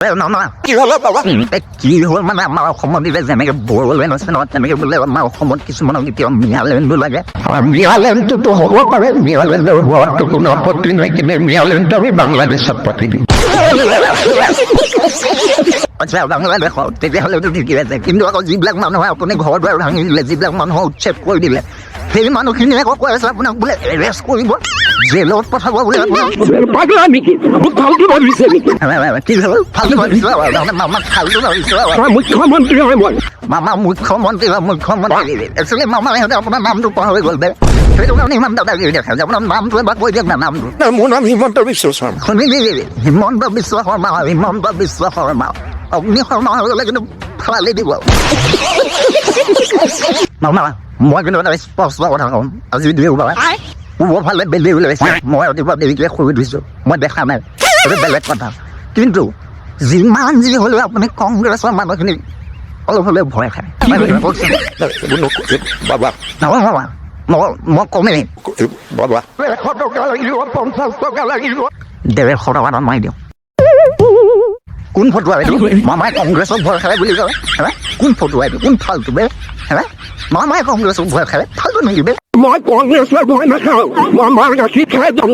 No, no. কি হলো বাবা কি হ'ল মানে আমাৰ অসমত দিলে যেনেকে বড়োলেণ্ড আছে নহয় তেনেকে বোলে আমাৰ অসমত কিছুমানক এতিয়া মিয়ালেণ্ডো লাগে মিয়ালেণ্ডটোতো হ'ব পাৰে মিয়ালেণ্ডৰ হোৱাটো কোনো আপত্তি নাই কিন্তু মিয়ালেণ্ড আমি বাংলাদেশত পাতি দিম আচ্ছা বাংলাদেশত তেতিয়াহ'লেতো ঠিকেই আছে কিন্তু আকৌ যিবিলাক মানুহে আপুনি ঘৰ দুৱাৰ ভাঙি দিলে যিবিলাক মানুহক উচ্ছেদ কৰি দিলে সেই মানুহখিনিয়ে আকৌ কৈ আছে আপোনাক বোলে এৰেষ্ট কৰিব জেলত পঠাব বোলে পাগলা নেকি মোক ফালতু ভাবিছে নেকি কি হ'ল ফালতু ভাবিছোঁ মামাক ফালতু ভাবিছোঁ মুখ্যমন্ত্ৰী হয় মই মামা মুখ্যমন্ত্ৰী বা মুখ্যমন্ত্ৰী একচুৱেলি মামা সিহঁতে আপোনাৰ নামটো পাহৰি গ'ল বে সেইটো কাৰণে ইমান দাদাগিৰি দেখাইছে আপোনাৰ নামটো এবাৰ কৈ দিয়ক না নামটো মোৰ নাম হিমন্ত বিশ্ব শৰ্মা শুনিবি হিমন্ত বিশ্ব শৰ্মা হিমন্ত বিশ্ব শৰ্মা অগ্নি শৰ্মা হৈ গ'লে কিন্তু ফালি দিব মামা মই কিন্তু এটা স্পষ্ট কথা কওঁ আজি দেওবাৰ পূবৰ ফালে বেলি ওলাইছে মই ৰাতিপুৱা দেৰিকৈ শুই দিছোঁ মই দেখা নাই সেইটো বেলেগ কথা কিন্তু যিমান যি হ'লেও আপুনি কংগ্ৰেছৰ মানুহখিনি অলপ হ'লেও ভয় খায় বাবা মই কমেই বাবা 100 টকা লাগিব 50 টকা লাগিব 150 টকা মাৰি দিওঁ কোন ফটোৱা এইটো মামাই কংগ্ৰেছক ভয় খায় বুলি কয় কোন ফটোৱা এইটো কোন ফাল্টু বে মামাই কংগ্ৰেছক ভয় খায় ফাল্টু নেকি বে মই কংগ্ৰেছৰ ভয় নাখাওঁ মই মাৰ গাখীৰ খাই যাম